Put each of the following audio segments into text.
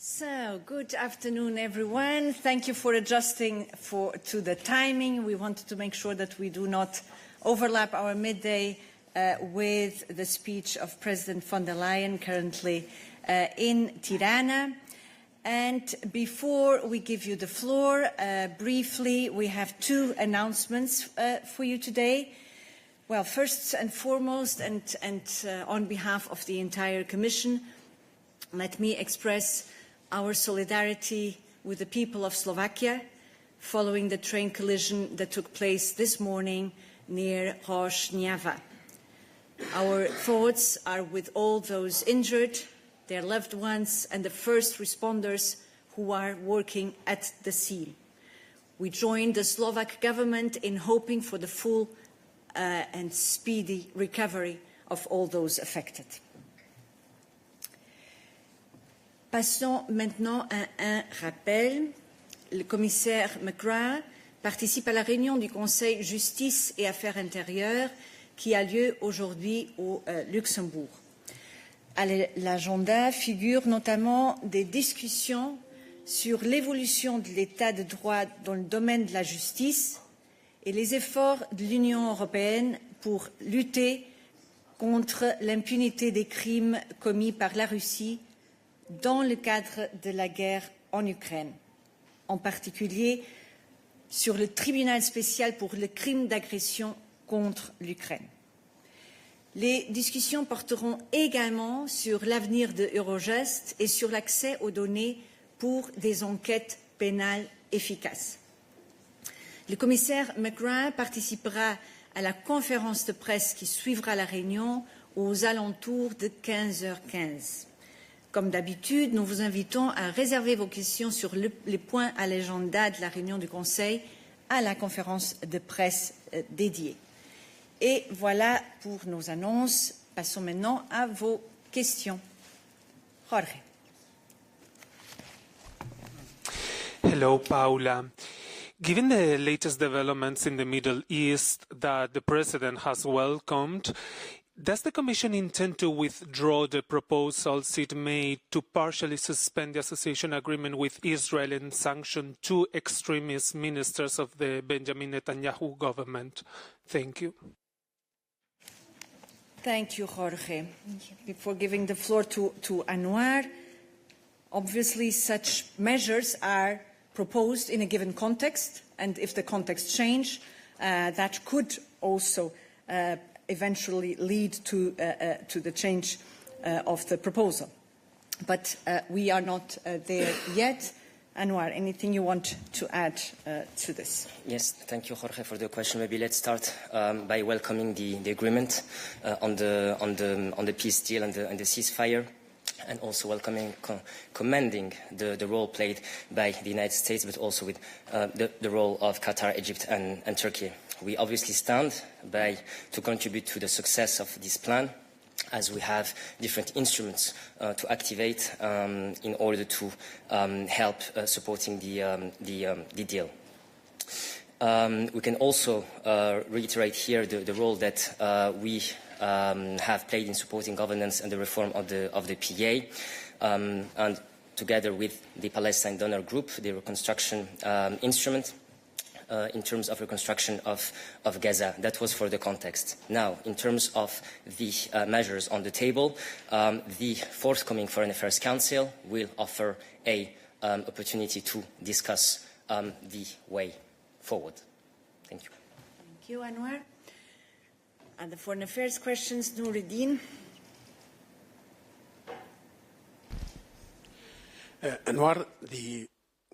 So, good afternoon, everyone. Thank you for adjusting to the timing. We wanted to make sure that we do not overlap our midday with the speech of President von der Leyen currently in Tirana. And before we give you the floor, briefly, we have two announcements for you today. Well, first and foremost, and on behalf of the entire Commission, let me express our solidarity with the people of Slovakia following the train collision that took place this morning near Rožňava. Our thoughts are with all those injured, their loved ones, and the first responders who are working at the scene. We join the Slovak government in hoping for the full and speedy recovery of all those affected. Passons maintenant à un rappel. Le commissaire McGrath participe à la réunion du Conseil Justice et Affaires intérieures qui a lieu aujourd'hui au Luxembourg. À l'agenda figurent notamment des discussions sur l'évolution de l'état de droit dans le domaine de la justice et les efforts de l'Union européenne pour lutter contre l'impunité des crimes commis par la Russie dans le cadre de la guerre en Ukraine, en particulier sur le tribunal spécial pour le crime d'agression contre l'Ukraine. Les discussions porteront également sur l'avenir de Eurojust et sur l'accès aux données pour des enquêtes pénales efficaces. Le commissaire McGrath participera à la conférence de presse qui suivra la réunion aux alentours de 15h15. Comme d'habitude, nous vous invitons à réserver vos questions sur les points à l'agenda de la réunion du Conseil à la conférence de presse dédiée. Et voilà pour nos annonces. Passons maintenant à vos questions. Jorge. Hello, Paula. Given the latest developments in the Middle East that the President has welcomed, does the Commission intend to withdraw the proposals it made to partially suspend the association agreement with Israel and sanction two extremist ministers of the Benjamin Netanyahu government? Thank you. Thank you, Jorge. Before giving the floor to Anwar, obviously such measures are proposed in a given context, and if the context change, that could also eventually lead to the change of the proposal. But we are not there yet. Anwar, anything you want to add to this? Yes, thank you, Jorge, for the question. Maybe let's start by welcoming the agreement on the peace deal and the ceasefire, and also welcoming, commending the role played by the United States, but also with the role of Qatar, Egypt, and Turkey. We obviously stand to contribute to the success of this plan, as we have different instruments to activate in order to help supporting the deal. We can also reiterate here the role that we have played in supporting governance and the reform of the PA, and together with the Palestine donor group, the reconstruction instrument, in terms of reconstruction of Gaza. That was for the context. Now, in terms of the measures on the table, the forthcoming Foreign Affairs Council will offer an opportunity to discuss the way forward. Thank you. Thank you, Anwar. And the Foreign Affairs questions, Nuruddin. Anwar,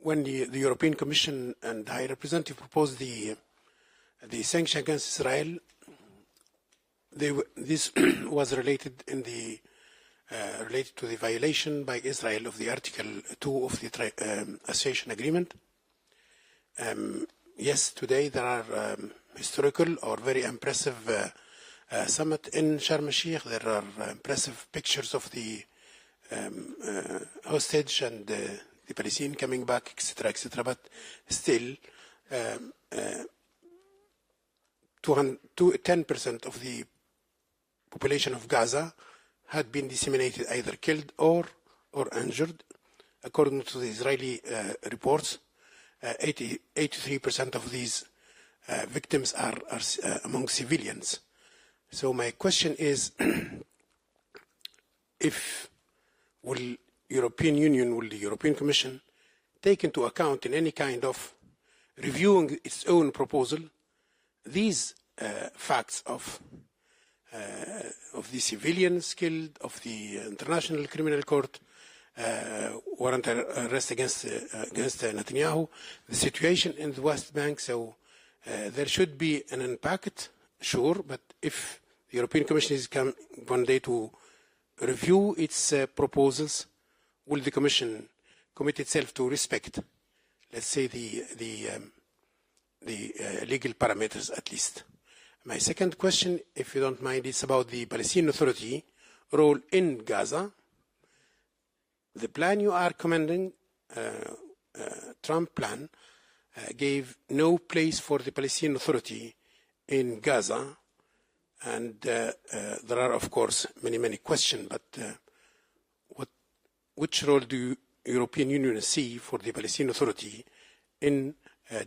when the European Commission and the High Representative proposed the sanction against Israel, this was related related to the violation by Israel of the Article 2 of the Association Agreement. Yes, today there are historical or very impressive summit in Sharm el-Sheikh. There are impressive pictures of the hostage and the Palestinian coming back, etc., etc. But still, 10% of the population of Gaza had been disseminated, either killed or injured, according to the Israeli reports, 83% of these victims are among civilians. So my question is, if the European Commission take into account in any kind of reviewing its own proposal these facts of the civilians killed, of the International Criminal Court warrant arrest against Netanyahu, the situation in the West Bank. So there should be an impact, sure, but if the European Commission is come one day to review its proposals, will the Commission commit itself to respect, let's say, the legal parameters at least? My second question, if you don't mind, is about the Palestinian Authority role in Gaza. The plan you are commending, Trump plan, gave no place for the Palestinian Authority in Gaza, and there are, of course, many questions, but which role do European Union see for the Palestinian Authority in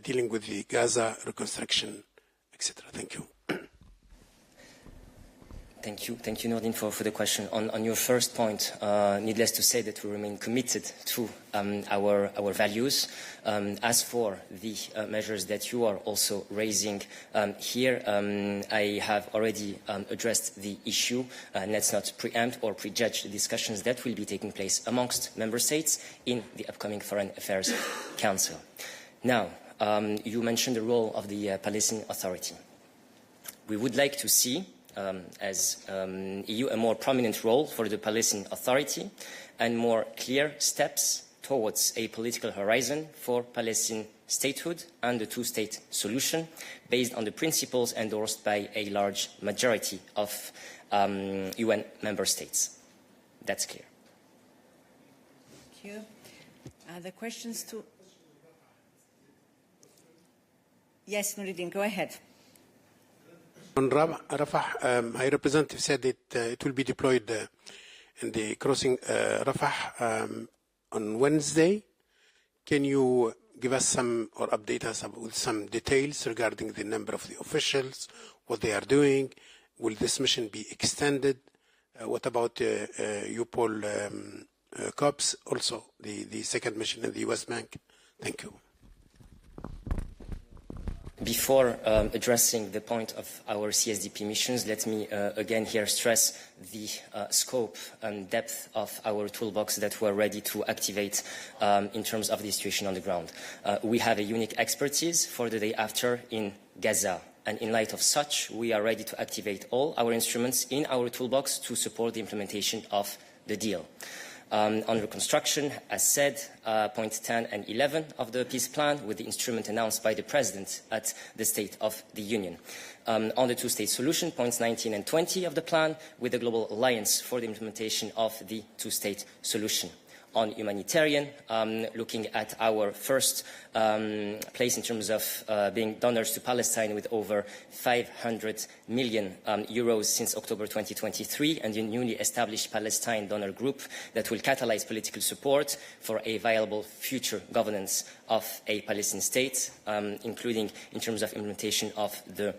dealing with the Gaza reconstruction, etc.? Thank you. Thank you, Nordin, for the question. On your first point, needless to say that we remain committed to our values. As for the measures that you are also raising here, I have already addressed the issue. Let's not preempt or prejudge the discussions that will be taking place amongst member states in the upcoming Foreign Affairs Council. Now, you mentioned the role of the Palestinian Authority. We would like to see, as EU, a more prominent role for the Palestinian Authority and more clear steps towards a political horizon for Palestinian statehood and the two-state solution based on the principles endorsed by a large majority of UN member states. That's clear. Thank you. The questions to... Yes, Nuruddin, go ahead. On Rafah, High Representative said it will be deployed in the crossing Rafah on Wednesday. Can you give us some, or update us with some details regarding the number of the officials, what they are doing? Will this mission be extended? What about UPOL COPS, also the second mission in the West Bank? Thank you. Before addressing the point of our CSDP missions, let me again here stress the scope and depth of our toolbox that we're ready to activate in terms of the situation on the ground. We have a unique expertise for the day after in Gaza. And in light of such, we are ready to activate all our instruments in our toolbox to support the implementation of the deal. On reconstruction, as said, point 10 and 11 of the peace plan, with the instrument announced by the President at the State of the Union. On the two-state solution, points 19 and 20 of the plan, with the Global Alliance for the implementation of the two-state solution. On humanitarian, looking at our first place in terms of being donors to Palestine with over 500 million euros since October 2023, and the newly established Palestine donor group that will catalyze political support for a viable future governance of a Palestinian state, including in terms of implementation of the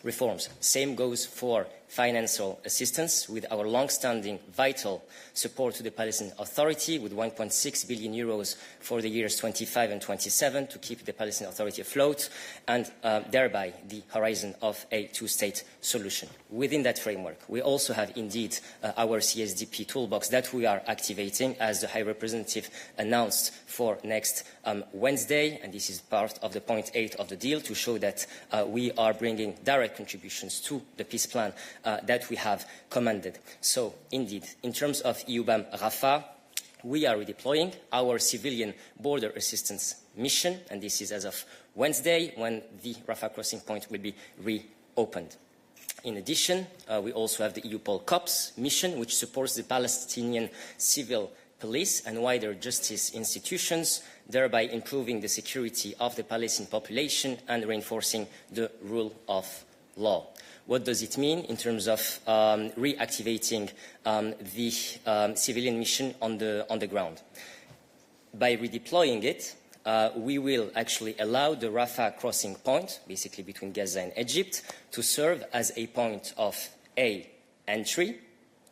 reforms. Same goes for financial assistance, with our long-standing vital support to the Palestinian Authority, with 1.6 billion euros for the years 25 and 27 to keep the Palestinian Authority afloat, and thereby the horizon of a two-state solution. Within that framework, we also have indeed our CSDP toolbox that we are activating, as the High Representative announced, for next Wednesday, and this is part of the point 8 of the deal, to show that we are bringing direct contributions to the peace plan that we have commanded. So, indeed, in terms of EUBAM Rafah, we are redeploying our civilian border assistance mission, and this is as of Wednesday, when the Rafah crossing point will be reopened. In addition, we also have the EUPOL COPS mission, which supports the Palestinian civil police and wider justice institutions, thereby improving the security of the Palestinian population and reinforcing the rule of law. What does it mean in terms of reactivating the civilian mission on the ground? by redeploying it, we will actually allow the Rafah crossing point, basically between Gaza and Egypt, to serve as a point of A, entry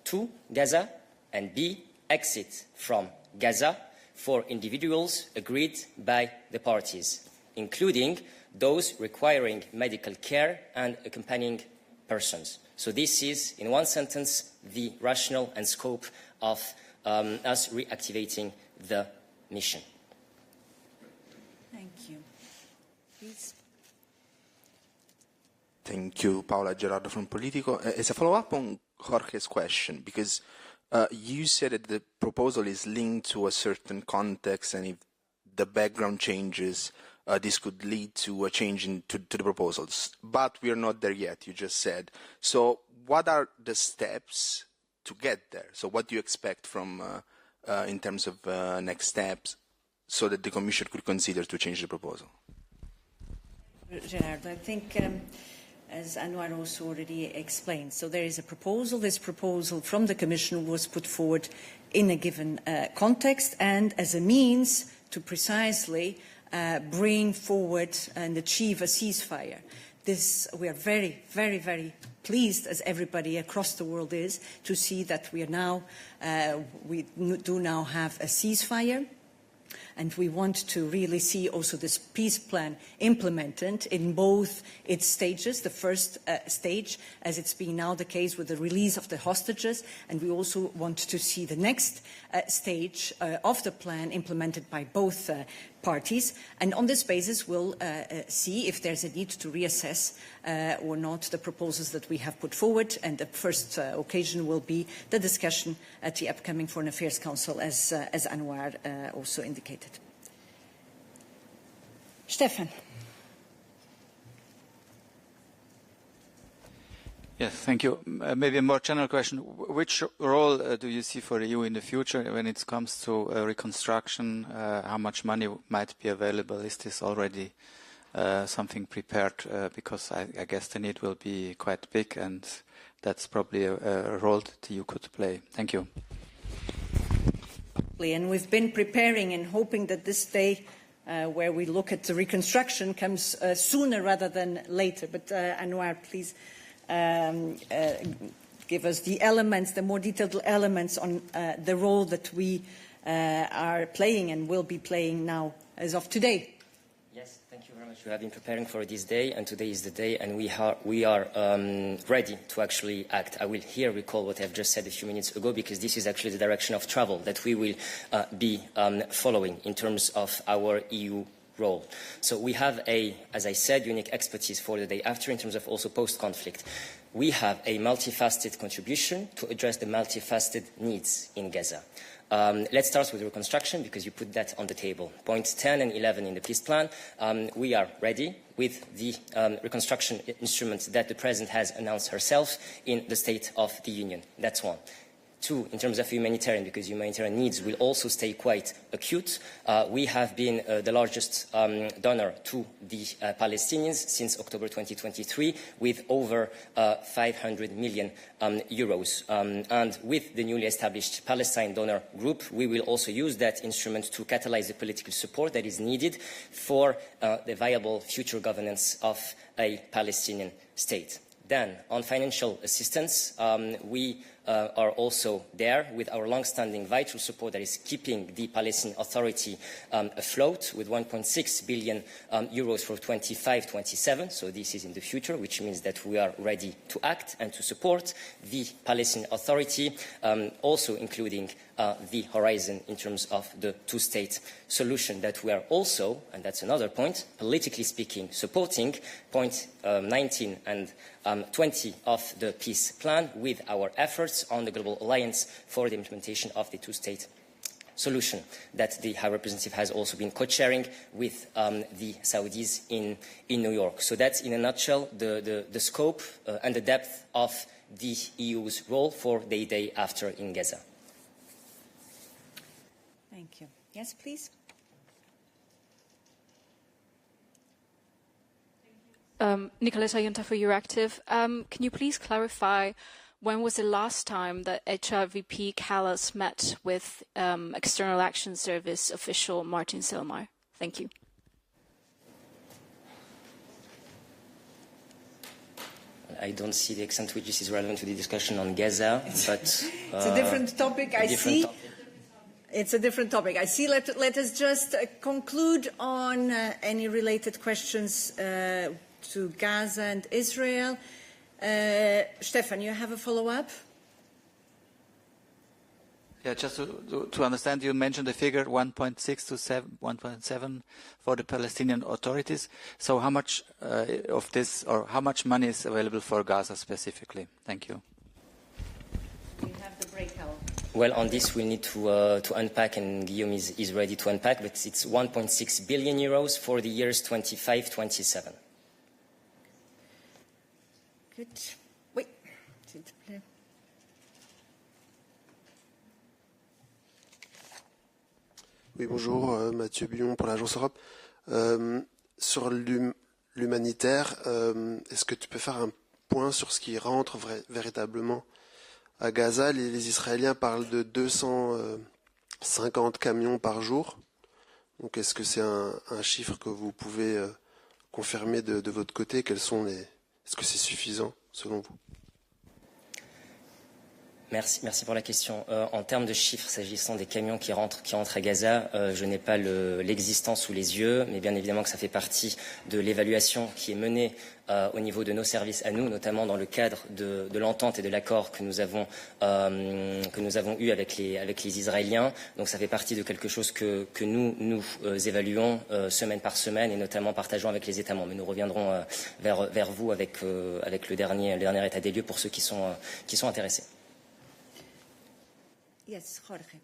to Gaza, and B, exit from Gaza for individuals agreed by the parties, including those requiring medical care and accompanying persons. So this is, in one sentence, the rationale and scope of us reactivating the mission. Thank you. Please. Thank you, Paola Gerardo from Politico. As a follow-up on Jorge's question, because you said that the proposal is linked to a certain context, and if the background changes, this could lead to a change to the proposals. But we are not there yet, you just said. So what are the steps to get there? So what do you expect from, in terms of next steps, so that the Commission could consider to change the proposal? Gerardo, I think, as Anwar also already explained, so there is a proposal. This proposal from the Commission was put forward in a given context and as a means to precisely bring forward and achieve a ceasefire. This, we are very, very, very pleased, as everybody across the world is, to see that we are now, we do now have a ceasefire. And we want to really see also this peace plan implemented in both its stages, the first stage, as it's been now the case with the release of the hostages, and we also want to see the next stage of the plan implemented by both parties. And on this basis, we'll see if there's a need to reassess or not the proposals that we have put forward. And the first occasion will be the discussion at the upcoming Foreign Affairs Council, as Anwar also indicated. Stefan. Yes, thank you. Maybe a more general question. Which role do you see for the EU in the future when it comes to reconstruction? How much money might be available? Is this already something prepared? Because I guess the need will be quite big, and that's probably a role that the EU could play. Thank you. And we've been preparing and hoping that this day where we look at the reconstruction comes sooner rather than later. But Anwar, please give us the elements, the more detailed elements on the role that we are playing and will be playing now as of today. Yes, thank you very much. We have been preparing for this day, and today is the day, and we are ready to actually act. I will here recall what I've just said a few minutes ago, because this is actually the direction of travel that we will be following in terms of our EU role. So we have as I said, unique expertise for the day after in terms of also post-conflict. We have a multifaceted contribution to address the multifaceted needs in Gaza. Let's start with reconstruction, because you put that on the table. Points 10 and 11 in the peace plan. We are ready with the reconstruction instruments that the President has announced herself in the State of the Union. That's one. Two, in terms of humanitarian, because humanitarian needs will also stay quite acute. We have been the largest donor to the Palestinians since October 2023, with over 500 million euros. And with the newly established Palestine donor group, we will also use that instrument to catalyze the political support that is needed for the viable future governance of a Palestinian state. Then, on financial assistance, we are also there with our long-standing vital support that is keeping the Palestinian Authority afloat, with 1.6 billion euros for 25-27. So this is in the future, which means that we are ready to act and to support the Palestinian Authority, also including the horizon in terms of the two-state solution that we are also, and that's another point, politically speaking, supporting point 19 and 20 of the peace plan with our efforts on the Global Alliance for the implementation of the two-state solution that the High Representative has also been co-chairing with the Saudis in New York. So that's, in a nutshell, the scope and the depth of the EU's role for the day after in Gaza. Thank you. Yes, please. Nicoletta Ayunta for Euractiv. Can you please clarify when was the last time that HRVP Callas met with External Action Service official Martin Selmayr? Thank you. I don't see the extent to which this is relevant to the discussion on Gaza, but it's a different topic. It's a different topic. I see. Let us just conclude on any related questions to Gaza and Israel. Stefan, you have a follow-up? Yeah, just to understand, you mentioned the figure 1.6 to 1.7 for the Palestinian authorities. So how much of this, or how much money is available for Gaza specifically? Thank you. We have the breakout. Well, on this we need to unpack, and Guillaume is ready to unpack, but it's 1.6 billion euros for the years 25-27. Good. Wait. S'il te plaît. Oui, bonjour, Mathieu Billon pour l'Agence Europe. Sur l'humanitaire, est-ce que tu peux faire un point sur ce qui rentre véritablement à Gaza? Les Israéliens parlent de 250 camions par jour. Donc est-ce que c'est un chiffre que vous pouvez confirmer de votre côté? Est-ce que c'est suffisant selon vous? Merci pour la question. En termes de chiffres, s'agissant des camions qui rentrent à Gaza, je n'ai pas l'existence sous les yeux, mais bien évidemment que ça fait partie de l'évaluation qui est menée au niveau de nos services à nous, notamment dans le cadre de l'entente et de l'accord que nous avons eu avec les Israéliens. Donc ça fait partie de quelque chose que nous évaluons semaine par semaine, et notamment partageons avec les États membres. Mais nous reviendrons vers vous avec le dernier état des lieux pour ceux qui sont intéressés. Yes, Jorge.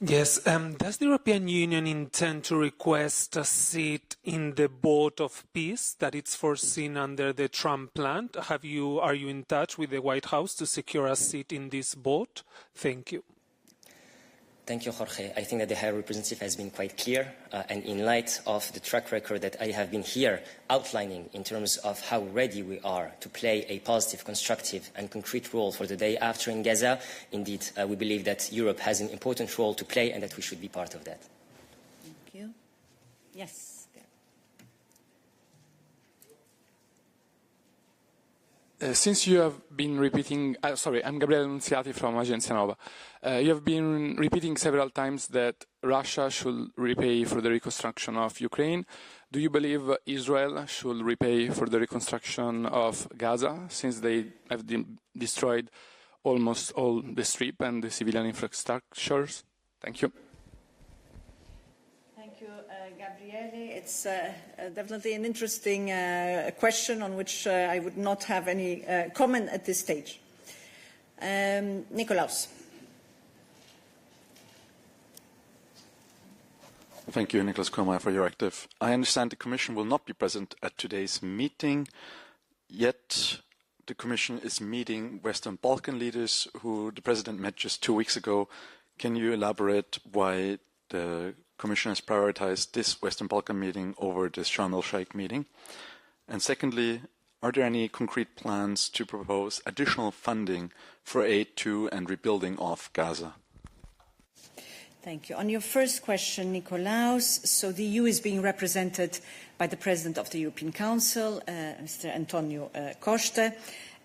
Yes, does the European Union intend to request a seat in the boat of peace that it's foreseen under the Trump plan? Are you in touch with the White House to secure a seat in this boat? Thank you. Thank you, Jorge. I think that the High Representative has been quite clear, and in light of the track record that I have been here outlining in terms of how ready we are to play a positive, constructive and concrete role for the day after in Gaza, indeed, we believe that Europe has an important role to play and that we should be part of that. Thank you. Yes. Since you have been repeating, I'm Gabriele Annunziati from Agenzia Nova. You have been repeating several times that Russia should repay for the reconstruction of Ukraine. Do you believe Israel should repay for the reconstruction of Gaza, since they have destroyed almost all the strip and the civilian infrastructures? Thank you. Thank you, Gabriele. It's definitely an interesting question on which I would not have any comment at this stage. Nikolaus. Thank you, Nicholas Komai, for your active. I understand the Commission will not be present at today's meeting, yet the Commission is meeting Western Balkan leaders who the President met just 2 weeks ago. Can you elaborate why the Commission has prioritized this Western Balkan meeting over this Sharm el-Sheikh meeting? And secondly, are there any concrete plans to propose additional funding for aid to and rebuilding of Gaza? Thank you. On your first question, Nikolaus, so the EU is being represented by the President of the European Council, Mr. Antonio Costa,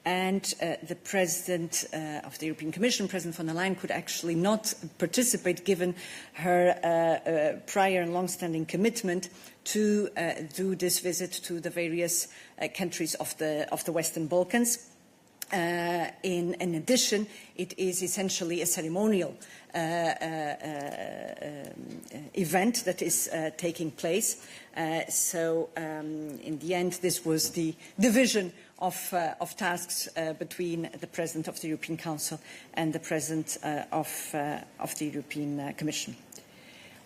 and the President of the European Commission, President von der Leyen, could actually not participate given her prior and long-standing commitment to do this visit to the various countries of the Western Balkans. In addition, it is essentially a ceremonial event that is taking place. So in the end, this was the division of tasks between the President of the European Council and the President of the European Commission.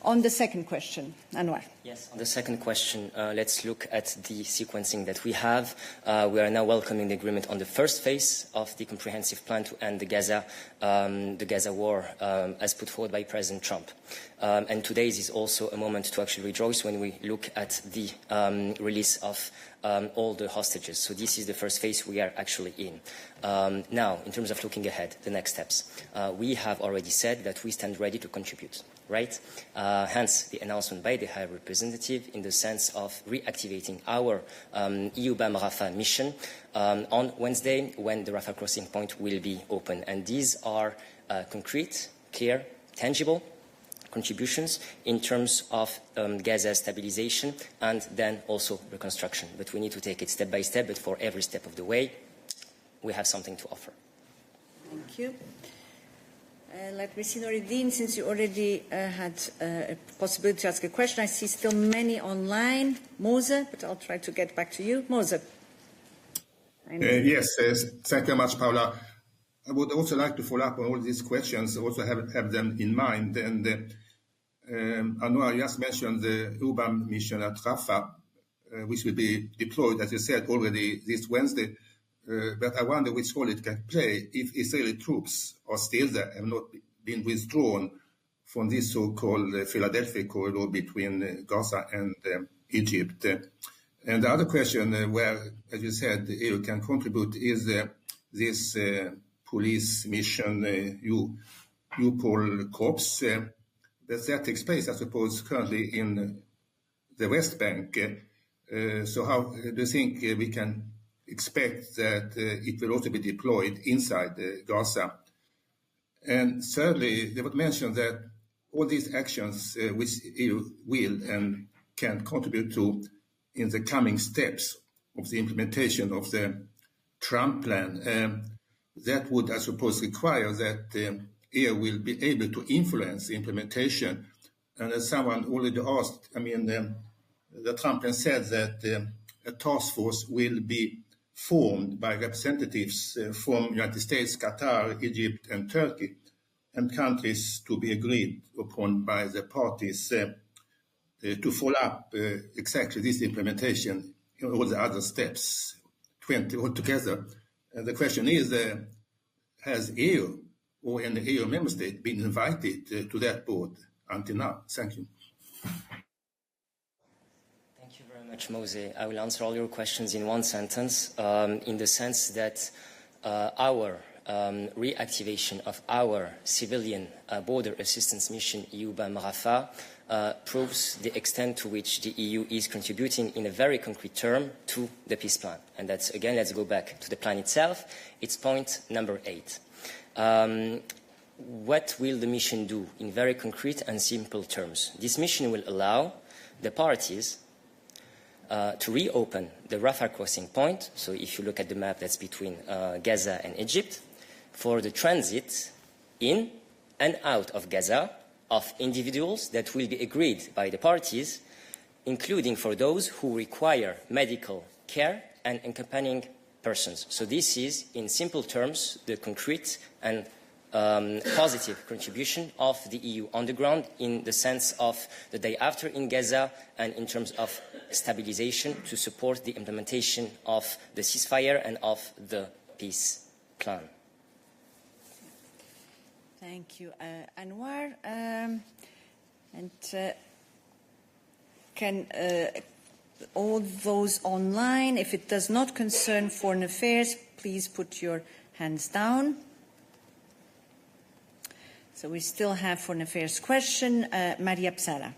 On the second question, Anwar. Yes, on the second question, let's look at the sequencing that we have. We are now welcoming the agreement on the first phase of the comprehensive plan to end the Gaza war, as put forward by President Trump. And today is also a moment to actually rejoice when we look at the release of all the hostages. So this is the first phase we are actually in. Now, in terms of looking ahead, the next steps, we have already said that we stand ready to contribute. Right? Hence, the announcement by the High Representative in the sense of reactivating our EU-BAM Rafah mission on Wednesday when the Rafah crossing point will be open. And these are concrete, clear, tangible contributions in terms of Gaza stabilization and then also reconstruction. But we need to take it step by step, but for every step of the way, we have something to offer. Thank you. Let me see, Noureddin, since you already had a possibility to ask a question, I see still many online. Mose, but I'll try to get back to you. Mose. Yes, thank you very much, Paula. I would also like to follow up on all these questions, also have them in mind. And Anwar just mentioned the UBAM mission at Rafah, which will be deployed, as you said, already this Wednesday. But I wonder which role it can play if Israeli troops are still there, have not been withdrawn from this so-called Philadelphia corridor between Gaza and Egypt. And the other question where, as you said, the EU can contribute is this police mission, UPOL Corps, that takes place, I suppose, currently in the West Bank. So how do you think we can expect that it will also be deployed inside Gaza? And thirdly, they would mention that all these actions which EU will and can contribute to in the coming steps of the implementation of the Trump plan, that would, I suppose, require that EU will be able to influence the implementation. And as someone already asked, I mean, the Trump plan said that a task force will be formed by representatives from United States, Qatar, Egypt, and Turkey, and countries to be agreed upon by the parties to follow up exactly this implementation in all the other steps, 20 altogether. And the question is, has EU or any EU member state been invited to that board until now? Thank you. Much, Mose. I will answer all your questions in one sentence, in the sense that our reactivation of our civilian border assistance mission, EU-BAM Rafah, proves the extent to which the EU is contributing in a very concrete term to the peace plan. And that's, again, let's go back to the plan itself. It's point number 8. What will the mission do in very concrete and simple terms? This mission will allow the parties to reopen the Rafah crossing point. So if you look at the map, that's between Gaza and Egypt, for the transit in and out of Gaza of individuals that will be agreed by the parties, including for those who require medical care and accompanying persons. So this is, in simple terms, the concrete and positive contribution of the EU on the ground in the sense of the day after in Gaza and in terms of stabilization to support the implementation of the ceasefire and of the peace plan. Thank you, Anwar. Can all those online, if it does not concern foreign affairs, please put your hands down. So we still have foreign affairs question. Maria Psara.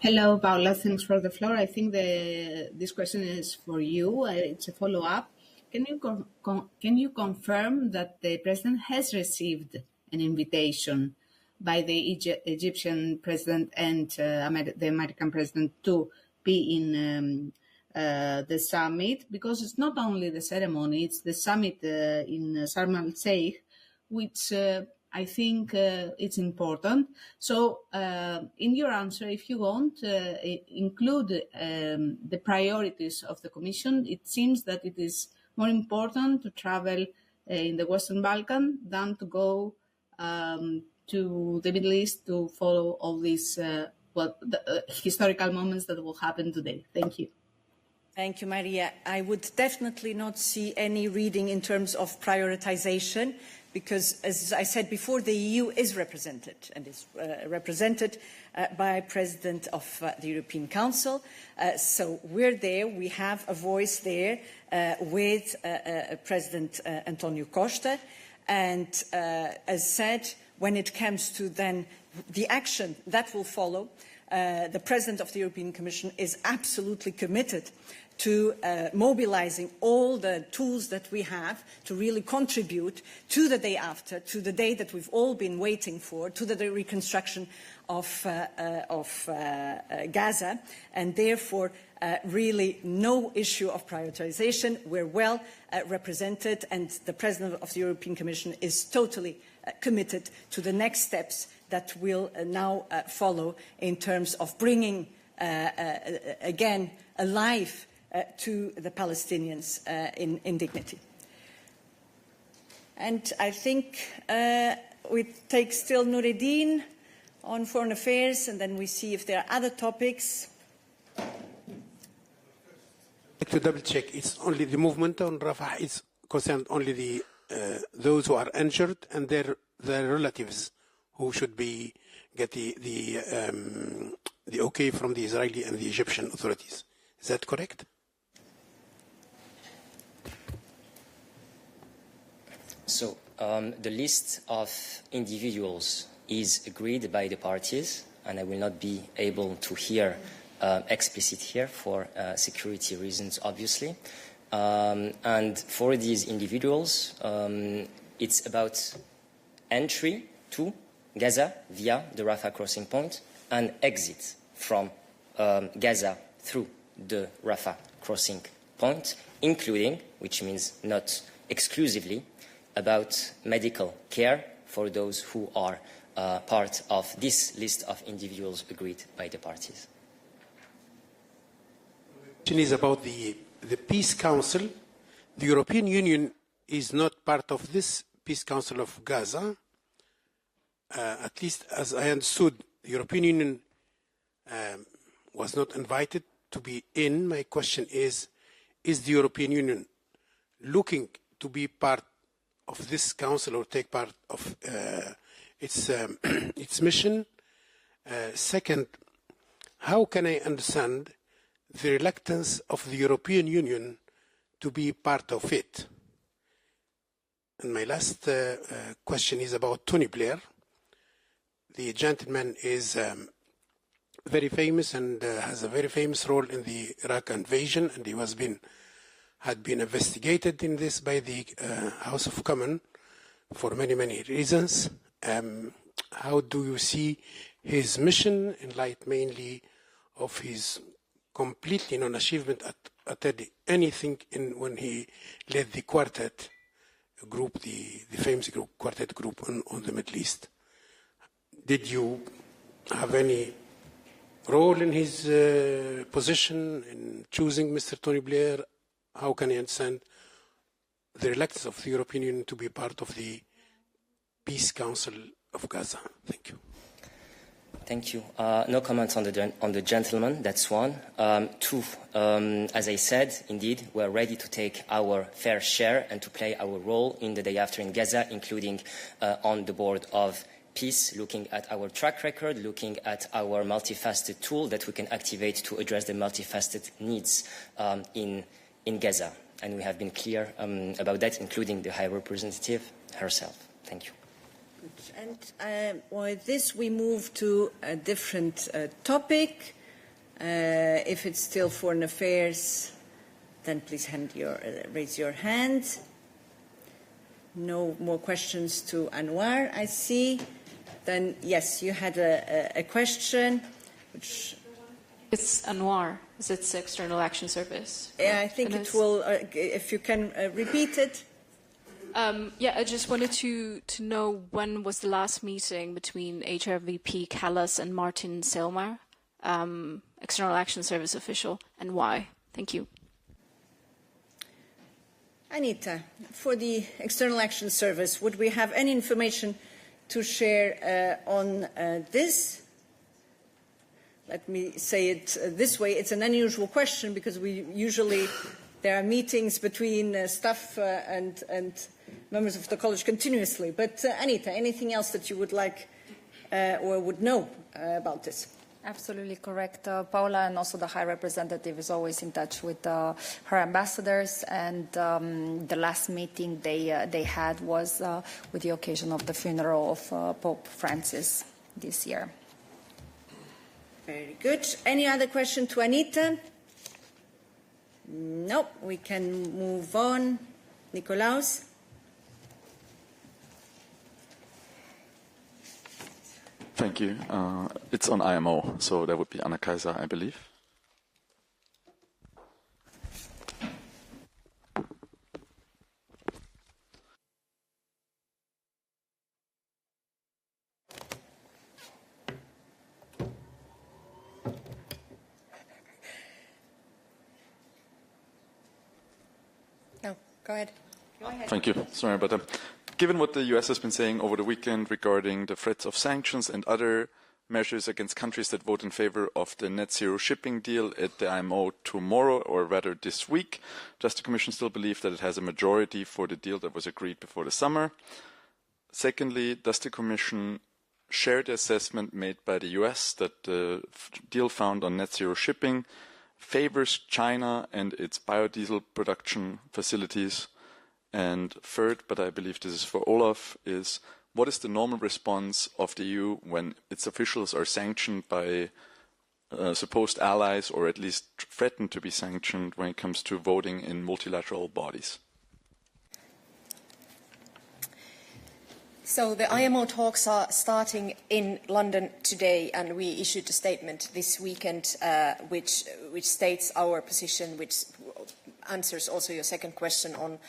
Hello, Paula. Thanks for the floor. I think this question is for you. It's a follow-up. Can you confirm that the president has received an invitation by the Egyptian president and the American president to be in the summit? Because it's not only the ceremony, it's the summit in Sharm el-Sheikh, which I think it's important. So in your answer, if you want, include the priorities of the Commission. It seems that it is more important to travel in the Western Balkans than to go to the Middle East to follow all these historical moments that will happen today? Thank you. Thank you, Maria. I would definitely not see any reading in terms of prioritization, because, as I said before, the EU is represented and is represented by President of the European Council. So we're there. We have a voice there with President Antonio Costa. And as said, when it comes to then the action that will follow, the President of the European Commission is absolutely committed to mobilizing all the tools that we have to really contribute to the day after, to the day that we've all been waiting for, to the reconstruction of Gaza, and therefore really no issue of prioritization. We're well represented, and the President of the European Commission is totally committed to the next steps that will now follow in terms of bringing again alive to the Palestinians in dignity. And I think we take still Nureddin on foreign affairs, and then we see if there are other topics. To double check, it's only the movement on Rafah is concerned only the those who are injured and their relatives who should be get the okay from the Israeli and the Egyptian authorities. Is that correct? So the list of individuals is agreed by the parties, and I will not be able to hear explicit here for security reasons, obviously. And for these individuals, it's about entry to Gaza via the Rafah crossing point and exit from Gaza through the Rafah crossing point, including, which means not exclusively, about medical care for those who are part of this list of individuals agreed by the parties. The question is about the Peace Council. The European Union is not part of this Peace Council of Gaza. At least as I understood, the European Union was not invited to be in. My question is the European Union looking to be part of this council or take part of its mission? Second, how can I understand the reluctance of the European Union to be part of it? And my last question is about Tony Blair. The gentleman is very famous and has a very famous role in the Iraq invasion, and he had been investigated in this by the House of Commons for many, many reasons. How do you see his mission in light mainly of his completely non-achievement at anything when he led the quartet group, the famous group, quartet group on the Middle East? Did you have any role in his position in choosing Mr. Tony Blair? How can I understand the reluctance of the European Union to be part of the Peace Council of Gaza? Thank you. Thank you. No comments on the gentleman, that's one. Two, as I said, indeed, we're ready to take our fair share and to play our role in the day after in Gaza, including on the board of peace, looking at our track record, looking at our multifaceted tool that we can activate to address the multifaceted needs in Gaza. And we have been clear about that, including the High Representative herself. Thank you. And with this, we move to a different topic. If it's still foreign affairs, then please raise your hand. No more questions to Anwar, I see. Then, yes, you had a question. It's Anwar. It's the External Action Service. Yeah, I think it will, if you can repeat it. Yeah, I just wanted to know when was the last meeting between HRVP Callas and Martin Selmayr, External Action Service official, and why? Thank you. Anita, for the External Action Service, would we have any information to share on this. Let me say it this way. It's an unusual question because there are meetings between staff and members of the college continuously. But Anita, anything else that you would like or would know about this? Absolutely correct, Paula, and also the High Representative is always in touch with her ambassadors, and the last meeting they had was with the occasion of the funeral of Pope Francis this year. Very good. Any other question to Anita? No, we can move on. Nikolaus? Thank you. It's on IMO, so that would be Anna Kaiser, I believe. No, go ahead. Go ahead. Thank you. Sorry about that. Given what the US has been saying over the weekend regarding the threats of sanctions and other measures against countries that vote in favor of the net zero shipping deal at the IMO tomorrow, or rather this week, does the Commission still believe that it has a majority for the deal that was agreed before the summer? Secondly, does the Commission share the assessment made by the US that the deal found on net zero shipping favors China and its biodiesel production facilities? And third, but I believe this is for Olaf, is what is the normal response of the EU when its officials are sanctioned by supposed allies, or at least threatened to be sanctioned when it comes to voting in multilateral bodies? So the IMO talks are starting in London today, and we issued a statement this weekend which states our position, which answers also your second question on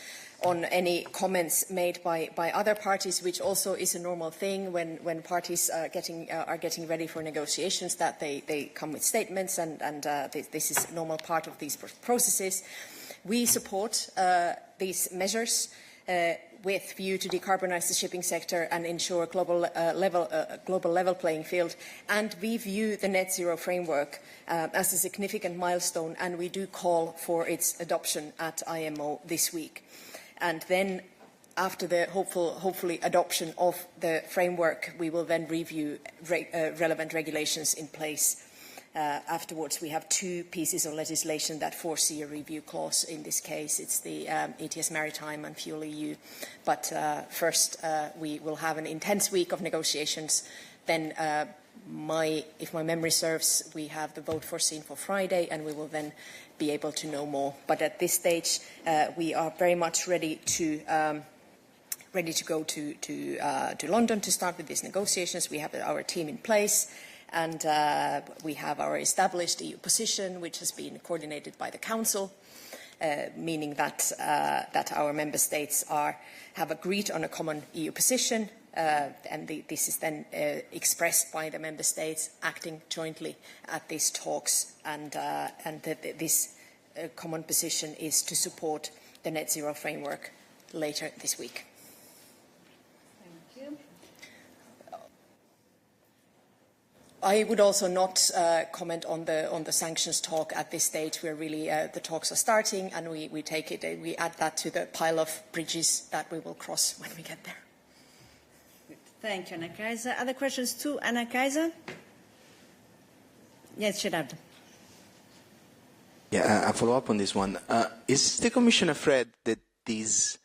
any comments made by other parties, which also is a normal thing when parties are getting ready for negotiations, that they come with statements, and this is a normal part of these processes. We support these measures with view to decarbonize the shipping sector and ensure a global level playing field. And we view the net zero framework as a significant milestone, and we do call for its adoption at IMO this week. And then after the hopefully adoption of the framework, we will then review relevant regulations in place. Afterwards, we have two pieces of legislation that foresee a review clause. In this case, it's the ETS Maritime and Fuel EU. But first, we will have an intense week of negotiations. Then, if my memory serves, we have the vote foreseen for Friday, and we will then be able to know more. But at this stage, we are very much ready to go to London to start with these negotiations. We have our team in place. And we have our established EU position, which has been coordinated by the Council, meaning that our member states have agreed on a common EU position, and this is then expressed by the member states acting jointly at these talks. And this common position is to support the net zero framework later this week. I would also not comment on the sanctions talk at this stage. We're really the talks are starting, and we take it. We add that to the pile of bridges that we will cross when we get there. Thank you, Anna Kaiser. Other questions to Anna Kaiser? Yes, Gerardo. Yeah, a follow up on this one. Is the Commission afraid that this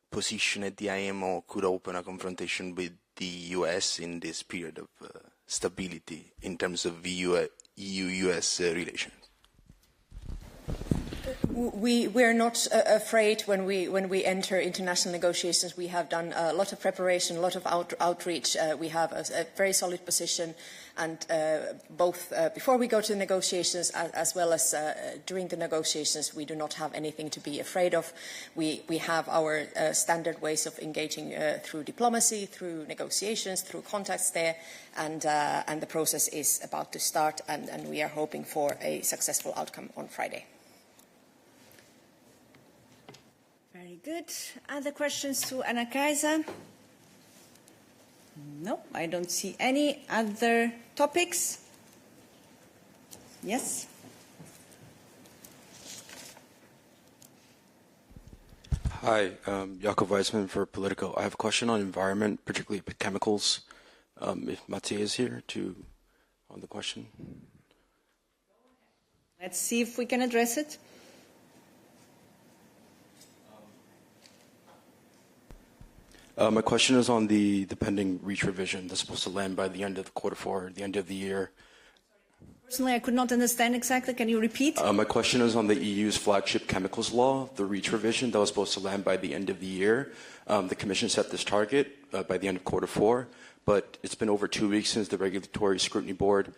position at the IMO could open a confrontation with the US in this period of stability in terms of EU-US relations? We're not afraid when we enter international negotiations. We have done a lot of preparation, a lot of outreach. We have a very solid position, and both before we go to the negotiations as well as during the negotiations, we do not have anything to be afraid of. We have our standard ways of engaging through diplomacy, through negotiations, through contacts there, and the process is about to start, and we are hoping for a successful outcome on Friday. Very good. Other questions to Anna Kaiser? No, I don't see any other topics. Yes? Hi, Jakob Weissman for Politico. I have a question on environment, particularly chemicals. If Mathieu is here on the question. Let's see if we can address it. My question is on the pending REACH revision that's supposed to land by the end of Q4, the end of the year. Personally, I could not understand exactly. Can you repeat? My question is on the EU's flagship chemicals law, the REACH revision that was supposed to land by the end of the year. The Commission set this target by the end of Q4, but it's been over 2 weeks since the Regulatory Scrutiny Board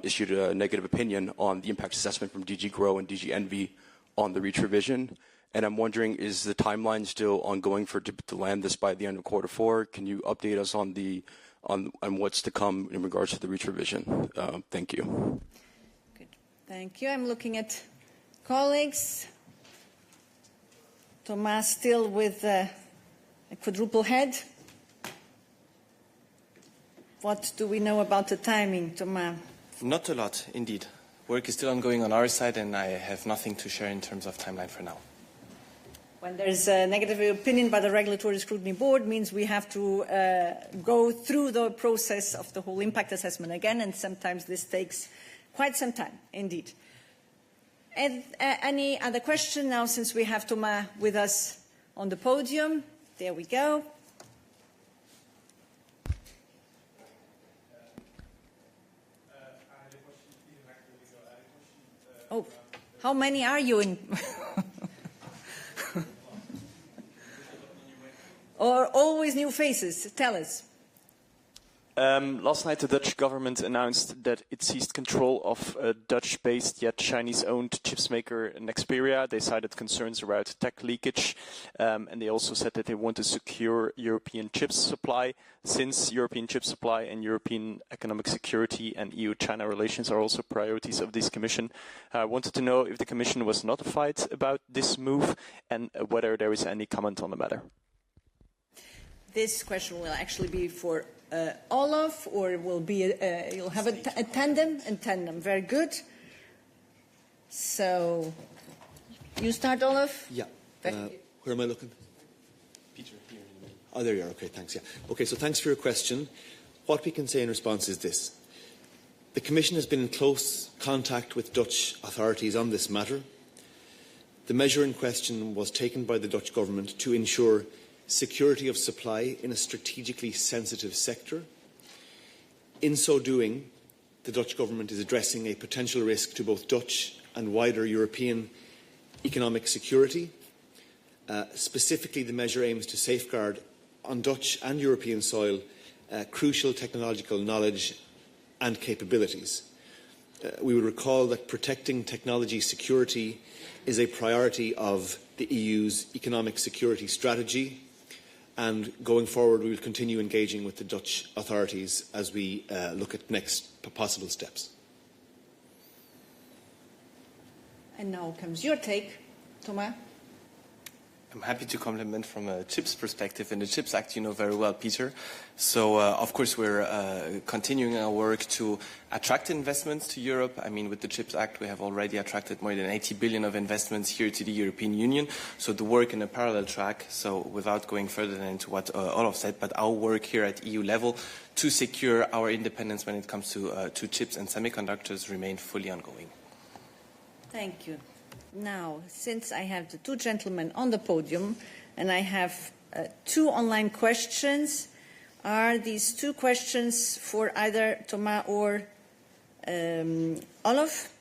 issued a negative opinion on the impact assessment from DG GROW and DG ENVI on the REACH revision. And I'm wondering, is the timeline still ongoing to land this by the end of Q4? Can you update us on what's to come in regards to the REACH revision? Thank you. Good. Thank you. I'm looking at colleagues. Thomas still with a quadruple head. What do we know about the timing, Thomas? Not a lot, indeed. Work is still ongoing on our side, and I have nothing to share in terms of timeline for now. When there's a negative opinion by the Regulatory Scrutiny Board, means we have to go through the process of the whole impact assessment again, and sometimes this takes quite some time, indeed. And, any other question now, since we have Thomas with us on the podium? There we go. Oh, how many are you in? Or always new faces? Tell us. Last night, the Dutch government announced that it seized control of a Dutch-based yet Chinese-owned chips maker, Nexperia. They cited concerns about tech leakage, and they also said that they want to secure European chips supply. Since European chip supply and European economic security and EU-China relations are also priorities of this Commission, I wanted to know if the Commission was notified about this move and whether there is any comment on the matter. This question will actually be for Olaf, or it will be you'll have a tandem. Very good. So you start, Olaf. Yeah. Where am I looking? Peter, here. Oh, there you are. Okay, thanks. Yeah. Okay, so thanks for your question. What we can say in response is this: the Commission has been in close contact with Dutch authorities on this matter. The measure in question was taken by the Dutch government to ensure security of supply in a strategically sensitive sector. In so doing, the Dutch government is addressing a potential risk to both Dutch and wider European economic security. Specifically, the measure aims to safeguard on Dutch and European soil crucial technological knowledge and capabilities. We would recall that protecting technology security is a priority of the EU's economic security strategy, and going forward we will continue engaging with the Dutch authorities as we look at next possible steps. And now comes your take, Thomas. I'm happy to complement from a CHIPS perspective. In the CHIPS Act, you know very well, Peter. So, of course, we're continuing our work to attract investments to Europe. I mean, with the CHIPS Act, we have already attracted more than 80 billion of investments here to the European Union. So the work in a parallel track, so without going further than into what Olaf said, but our work here at EU level to secure our independence when it comes to chips and semiconductors remain fully ongoing. Thank you. Now, since I have the two gentlemen on the podium and I have two online questions, are these two questions for either Thomas or Olaf?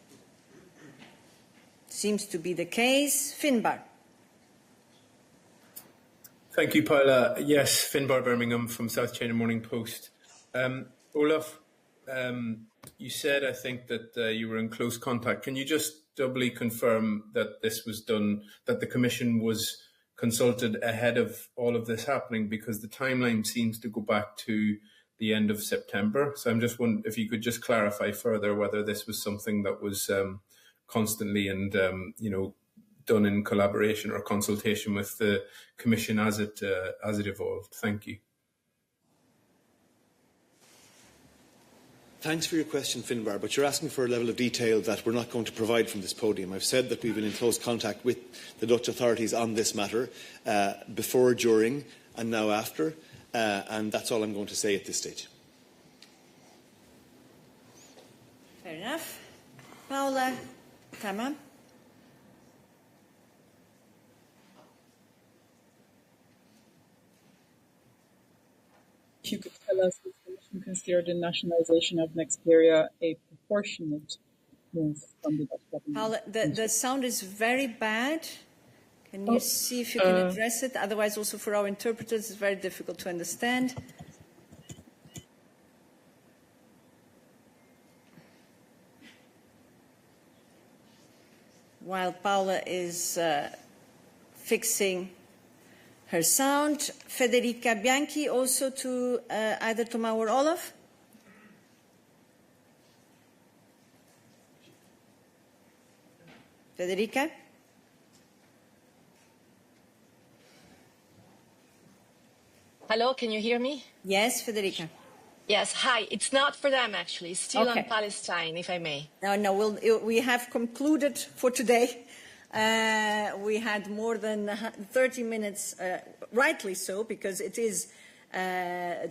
Seems to be the case. Finbar. Thank you, Paula. Yes, Finbar Birmingham from South China Morning Post. Olaf, you said, I think, that you were in close contact. Can you just doubly confirm that this was done, that the Commission was consulted ahead of all of this happening? Because the timeline seems to go back to the end of September. So I'm just wondering if you could just clarify further whether this was something that was constantly and done in collaboration or consultation with the Commission as it evolved. Thank you. Thanks for your question, Finbar, but you're asking for a level of detail that we're not going to provide from this podium. I've said that we've been in close contact with the Dutch authorities on this matter before, during and now after, and that's all I'm going to say at this stage. Fair enough. Paula, Tama. If you could tell us if the Commission considered the nationalization of Nexperia a proportionate move from the Dutch government. Paula, the sound is very bad. Can you see if you can address it? Otherwise, also for our interpreters, it's very difficult to understand. While Paula is fixing her sound, Federica Bianchi also to either Thomas or Olaf. Federica? Hello, can you hear me? Yes, Federica. Yes, hi. It's not for them, actually. It's still on Palestine, if I may. No, we have concluded for today. We had more than 30 minutes, rightly so, because it is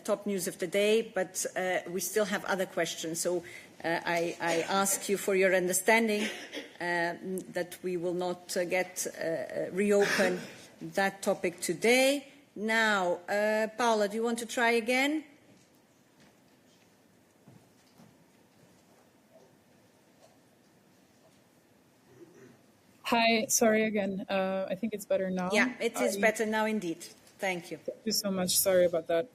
top news of the day, but we still have other questions. So I ask you for your understanding that we will not reopen that topic today. Now, Paula, do you want to try again? Hi, sorry again. I think it's better now. Yeah, it is better now indeed. Thank you. Thank you so much. Sorry about that.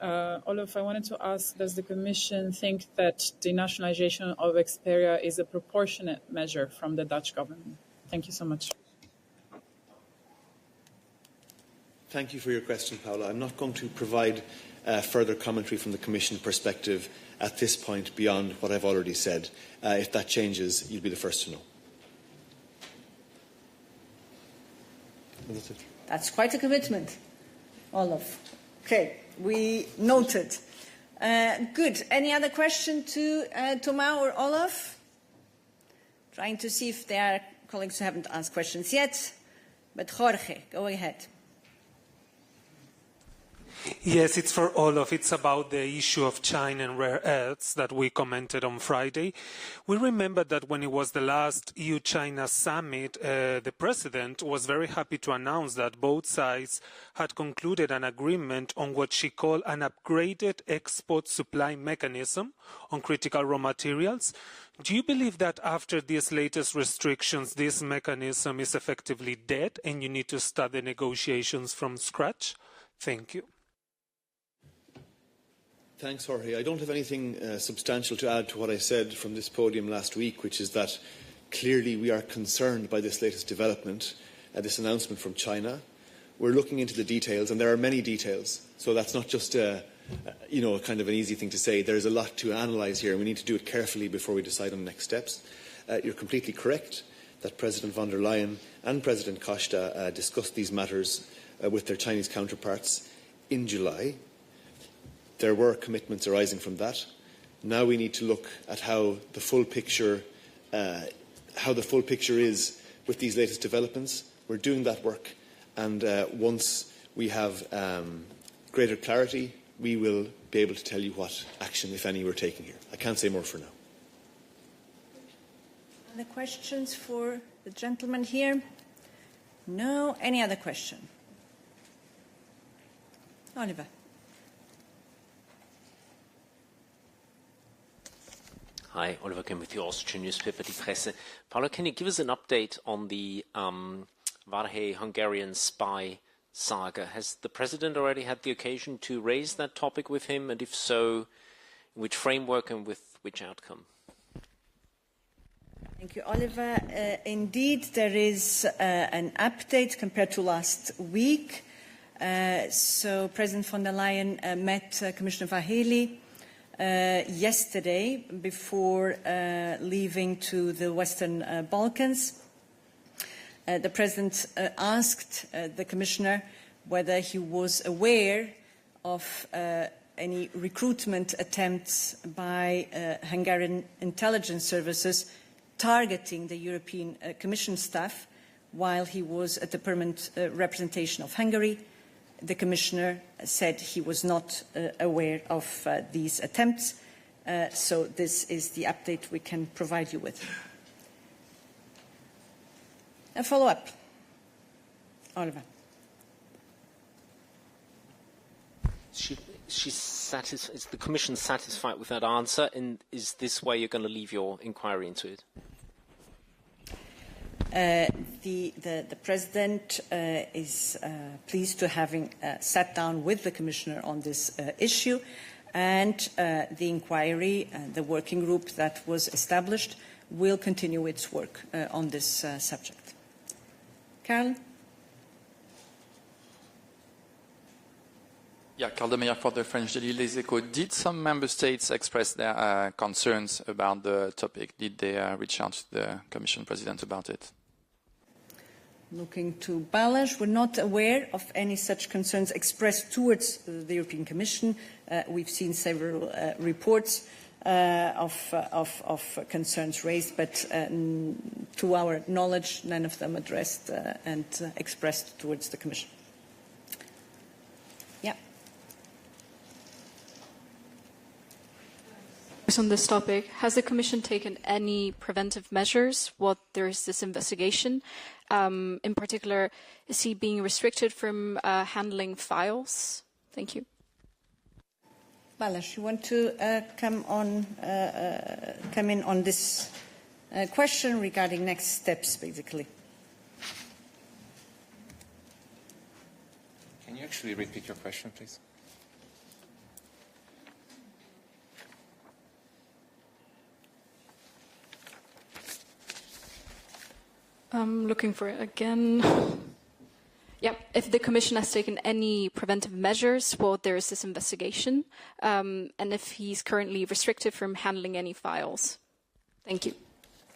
Olaf, I wanted to ask, does the Commission think that the nationalization of Xperia is a proportionate measure from the Dutch government? Thank you so much. Thank you for your question, Paula. I'm not going to provide further commentary from the Commission perspective at this point beyond what I've already said. If that changes, you'll be the first to know. That's quite a commitment, Olaf. Okay, we noted. Good. Any other question to Thomas or Olaf? Trying to see if there are colleagues who haven't asked questions yet. But Jorge, go ahead. Yes, it's for Olaf. It's about the issue of China and rare earths that we commented on Friday. We remember that when it was the last EU-China summit, the president was very happy to announce that both sides had concluded an agreement on what she called an upgraded export supply mechanism on critical raw materials. Do you believe that after these latest restrictions, this mechanism is effectively dead and you need to start the negotiations from scratch? Thank you. Thanks, Jorge. I don't have anything substantial to add to what I said from this podium last week, which is that clearly we are concerned by this latest development, this announcement from China. We're looking into the details, and there are many details. So that's not just kind of an easy thing to say. There's a lot to analyse here, and we need to do it carefully before we decide on the next steps. You're completely correct that President von der Leyen and President Costa discussed these matters with their Chinese counterparts in July. There were commitments arising from that. Now we need to look at how the full picture is with these latest developments. We're doing that work, and once we have greater clarity, we will be able to tell you what action, if any, we're taking here. I can't say more for now. Other questions for the gentleman here? No. Any other question? Oliver. Hi, Oliver Kim with the Austrian newspaper Die Presse. Paolo, can you give us an update on the Varhe Hungarian spy saga? Has the President already had the occasion to raise that topic with him? And if so, in which framework and with which outcome? Thank you, Oliver. Indeed, there is an update compared to last week. So President von der Leyen met Commissioner Vaheli yesterday before leaving to the Western Balkans. The President asked the Commissioner whether he was aware of any recruitment attempts by Hungarian intelligence services targeting the European Commission staff while he was at the permanent representation of Hungary. The Commissioner said he was not aware of these attempts, so this is the update we can provide you with. A follow-up. Oliver. Is the Commission satisfied with that answer, and is this where you're going to leave your inquiry into it? The President is pleased to having sat down with the Commissioner on this issue, and the inquiry, the working group that was established, will continue its work on this subject. Carl? Yeah, Carl de Meyer for the French Daily Les Echos. Did some member states express their concerns about the topic? Did they reach out to the Commission President about it? Looking to Balázs, we're not aware of any such concerns expressed towards the European Commission. We've seen several reports of concerns raised, but to our knowledge, none of them addressed and expressed towards the Commission. Yeah. On this topic, has the Commission taken any preventive measures while there is this investigation? In particular, is he being restricted from handling files? Thank you. Balázs, you want to come in on this question regarding next steps, basically? Can you actually repeat your question, please? I'm looking for it again. Yeah, if the Commission has taken any preventive measures while there is this investigation, and if he's currently restricted from handling any files. Thank you.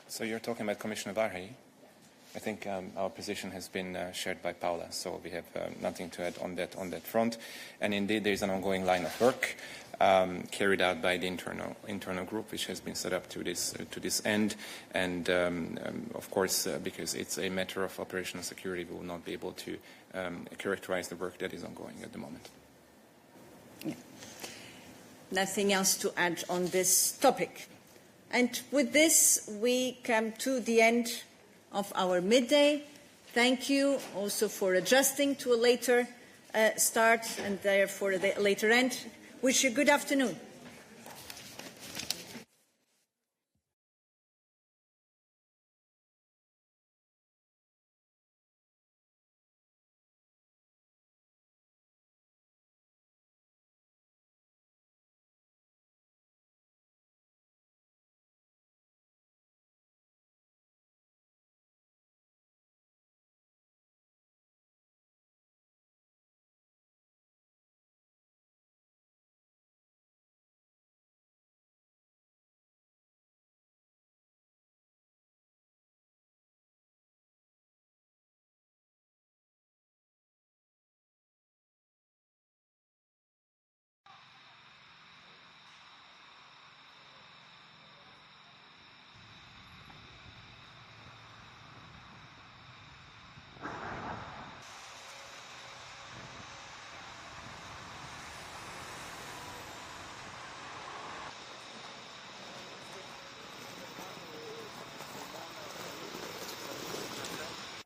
So you're talking about Commissioner Várhelyi. I think our position has been shared by Paula, so we have nothing to add on that front. And indeed, there is an ongoing line of work carried out by the internal group, which has been set up to this end. And of course, because it's a matter of operational security, we will not be able to characterize the work that is ongoing at the moment. Yeah. Nothing else to add on this topic. And with this, we come to the end of our midday. Thank you also for adjusting to a later start and therefore a later end. Wish you a good afternoon.